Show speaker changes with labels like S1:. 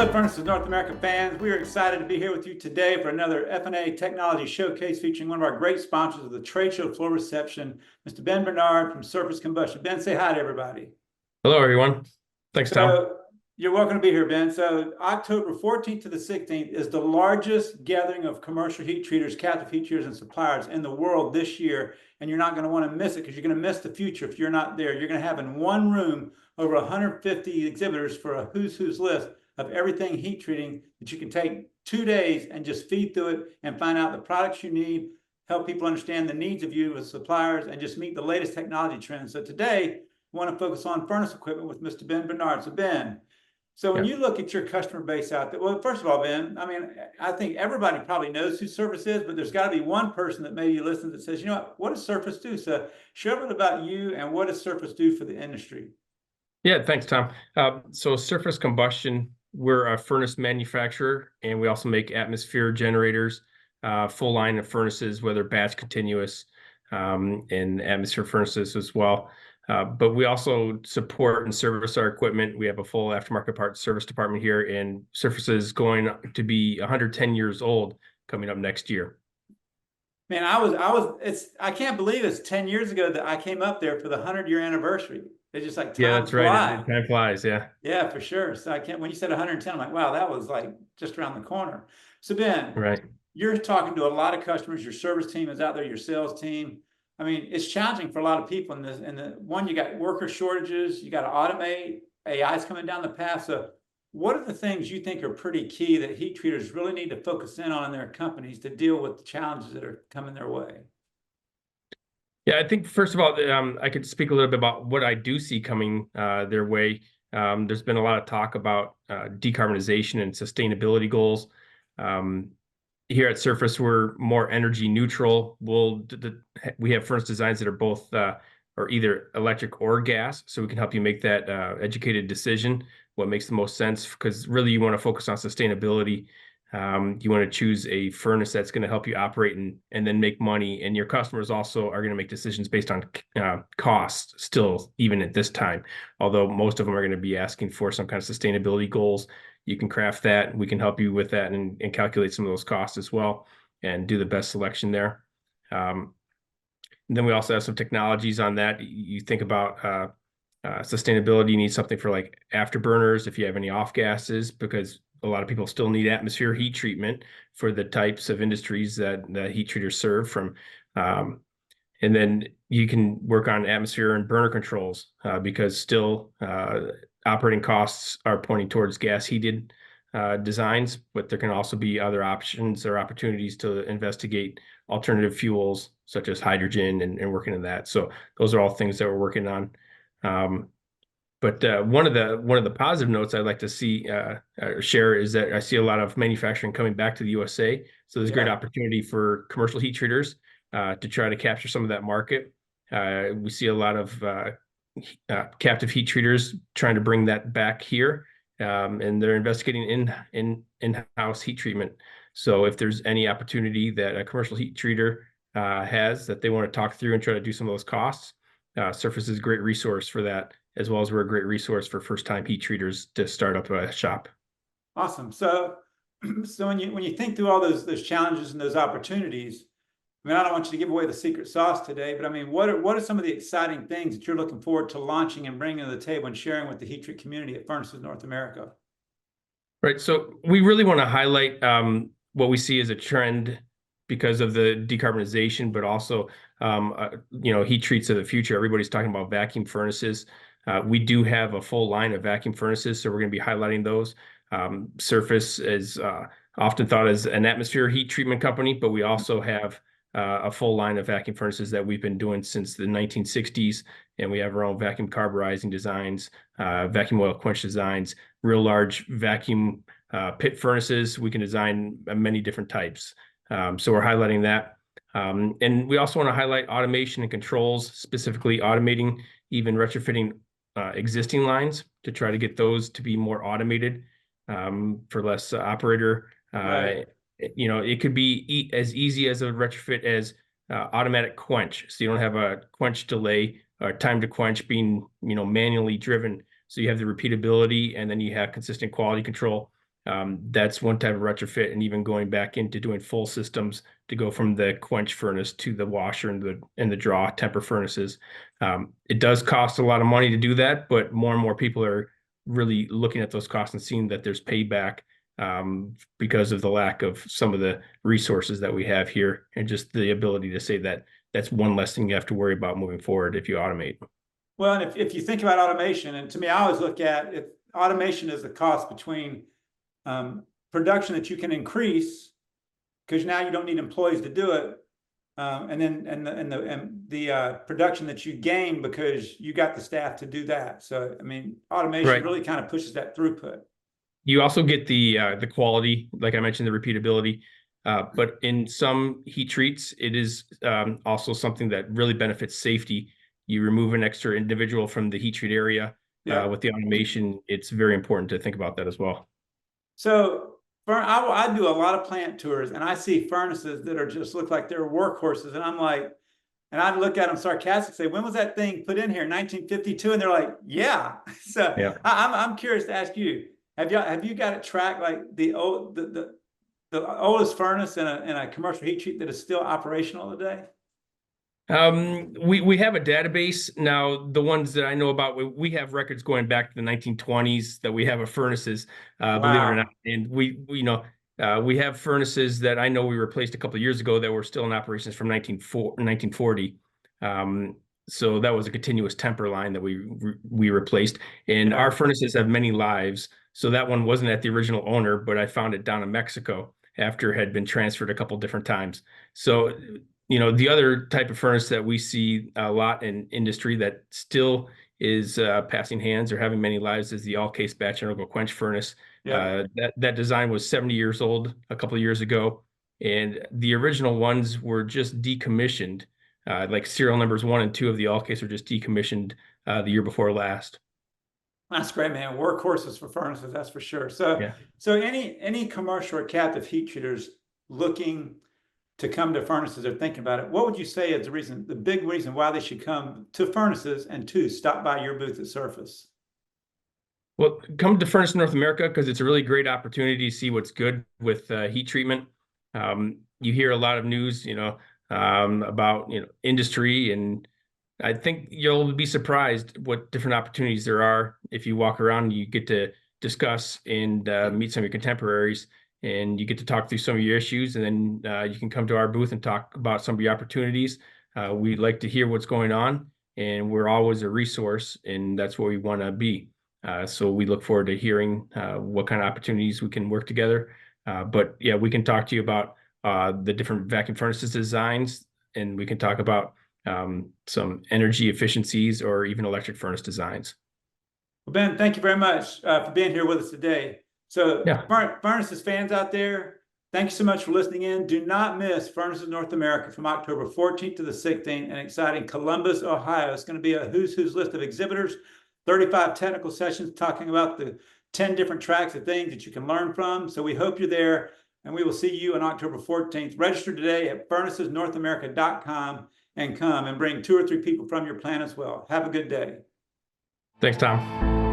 S1: Hello, Furnaces North America fans. We are excited to be here with you today for another FNA Technology Showcase featuring one of our great sponsors of the trade show floor reception, Mr. Ben Bernard from Surface Combustion. Ben, say hi to everybody.
S2: Hello, everyone. Thanks, Tom.
S1: So you're welcome to be here, Ben. So October 14th to the 16th is the largest gathering of commercial heat treaters, captive heat treaters, and suppliers in the world this year. And you're not going to want to miss it because you're going to miss the future if you're not there. You're going to have in one room over 150 exhibitors for a who's list of everything heat treating that you can take 2 days and just feed through it and find out the products you need, help people understand the needs of you as suppliers, and just meet the latest technology trends. So today, we want to focus on furnace equipment with Mr. Ben Bernard. So Ben, when you look at your customer base out there, well, first of all, Ben, I think everybody probably knows who Surface is, but there's got to be one person that maybe listens that says, you know what does Surface do? So share a bit about you and what does Surface do for the industry?
S2: Yeah, thanks, Tom. So Surface Combustion, we're a furnace manufacturer, and we also make atmosphere generators, full line of furnaces, whether batch, continuous, and atmosphere furnaces as well. But we also support and service our equipment. We have a full aftermarket parts service department here, and Surface is going to be 110 years old coming up next year.
S1: Man, I can't believe it's 10 years ago that I came up there for the 100-year anniversary. It's just like time
S2: Yeah, that's right. Time flies. Yeah.
S1: Yeah, for sure. So when you said 110, I'm like, wow, that was like just around the corner. So Ben,
S2: Right.
S1: You're talking to a lot of customers. Your service team is out there, your sales team. I mean, it's challenging for a lot of people in this. And you got worker shortages, you got to automate, AI's coming down the path. So what are the things you think are pretty key that heat treaters really need to focus in on in their companies to deal with the challenges that are coming their way?
S2: Yeah, I think first of all, I could speak a little bit about what I do see coming their way. There's been a lot of talk about decarbonization and sustainability goals. Here at Surface, we're more energy neutral. We have furnace designs that are both or either electric or gas, so we can help you make that educated decision, what makes the most sense, because really you want to focus on sustainability. You want to choose a furnace that's going to help you operate and then make money. And your customers also are going to make decisions based on cost still, even at this time. Although most of them are going to be asking for some kind of sustainability goals. You can craft that. We can help you with that and calculate some of those costs as well and do the best selection there. And then we also have some technologies on that. You think about sustainability, you need something for like afterburners if you have any off gases, because a lot of people still need atmosphere heat treatment for the types of industries that the heat treaters serve from. And then you can work on atmosphere and burner controls because still operating costs are pointing towards gas heated designs, but there can also be other options or opportunities to investigate alternative fuels such as hydrogen and working in that. So those are all things that we're working on. But one of the positive notes I'd like to see share is that I see a lot of manufacturing coming back to the USA. So there's a great opportunity for commercial heat treaters to try to capture some of that market. We see a lot of captive heat treaters trying to bring that back here, and they're investigating in-house heat treatment. So if there's any opportunity that a commercial heat treater has that they want to talk through and try to do some of those costs, Surface is a great resource for that, as well as we're a great resource for first-time heat treaters to start up a shop.
S1: Awesome. So when you think through all those challenges and those opportunities, I don't want you to give away the secret sauce today, but what are some of the exciting things that you're looking forward to launching and bringing to the table and sharing with the heat treat community at Furnaces North America?
S2: Right. So we really want to highlight what we see as a trend because of the decarbonization, but also heat treats of the future. Everybody's talking about vacuum furnaces. We do have a full line of vacuum furnaces, so we're going to be highlighting those. Surface is often thought as an atmosphere heat treatment company, but we also have a full line of vacuum furnaces that we've been doing since the 1960s, and we have our own vacuum carburizing designs, vacuum oil quench designs, real large vacuum pit furnaces. We can design many different types. So we're highlighting that. And we also want to highlight automation and controls, specifically automating, even retrofitting existing lines to try to get those to be more automated for less operator.
S1: Right.
S2: It could be as easy as a retrofit as automatic quench. So you don't have a quench delay or time to quench being, manually driven. So you have the repeatability and then you have consistent quality control. That's one type of retrofit, and even going back into doing full systems to go from the quench furnace to the washer and the draw temper furnaces. It does cost a lot of money to do that, but more and more people are really looking at those costs and seeing that there's payback because of the lack of some of the resources that we have here, and just the ability to say that that's one less thing you have to worry about moving forward if you automate.
S1: Well, and if you think about automation, and to me, I always look at it, automation is the cost between production that you can increase because now you don't need employees to do it, and the production that you gain because you got the staff to do that. So, I mean, automation
S2: Right.
S1: really kind of pushes that throughput.
S2: You also get the quality, like I mentioned, the repeatability. But in some heat treats, it is also something that really benefits safety. You remove an extra individual from the heat treat area.
S1: Yeah.
S2: With the automation, it's very important to think about that as well.
S1: So I do a lot of plant tours, and I see furnaces that are just look like they're workhorses, and I'm like, and I look at them sarcastically, say, when was that thing put in here? 1952? And they're like, yeah. So
S2: Yeah.
S1: I'm curious to ask you, have you got it tracked, like the oldest furnace in a commercial heat treat that is still operational today?
S2: We have a database now. The ones that I know about, we have records going back to the 1920s that we have of furnaces, believe it or not. And we have furnaces that I know we replaced a couple of years ago that were still in operations from 1940. So that was a continuous temper line that we replaced. And our furnaces have many lives. So that one wasn't at the original owner, but I found it down in Mexico after it had been transferred a couple different times. So the other type of furnace that we see a lot in industry that still is passing hands or having many lives is the all-case batch integral quench furnace.
S1: Yeah.
S2: That design was 70 years old a couple of years ago, and the original ones were just decommissioned. Like serial numbers 1 and 2 of the all-case were just decommissioned the year before last.
S1: That's great, man. Workhorses for furnaces, that's for sure. So,
S2: Yeah.
S1: so any commercial or captive heat treaters looking to come to furnaces or thinking about it, what would you say is the big reason why they should come to furnaces, and to stop by your booth at Surface?
S2: Well, come to Furnace North America because it's a really great opportunity to see what's good with heat treatment. You hear a lot of news, about industry, and I think you'll be surprised what different opportunities there are if you walk around and you get to discuss and meet some of your contemporaries, and you get to talk through some of your issues, and then you can come to our booth and talk about some of your opportunities. We'd like to hear what's going on, and we're always a resource, and that's what we want to be. So we look forward to hearing what kind of opportunities we can work together. But yeah, we can talk to you about the different vacuum furnaces designs, and we can talk about some energy efficiencies or even electric furnace designs.
S1: Well, Ben, thank you very much for being here with us today. So,
S2: Yeah.
S1: Furnaces fans out there, thank you so much for listening in. Do not miss Furnaces North America from October 14th to the 16th in exciting Columbus, Ohio. It's going to be a who's list of exhibitors, 35 technical sessions talking about the 10 different tracks of things that you can learn from. So we hope you're there, and we will see you on October 14th. Register today at furnacesnorthamerica.com and come and bring 2 or 3 people from your plant as well. Have a good day.
S2: Thanks, Tom.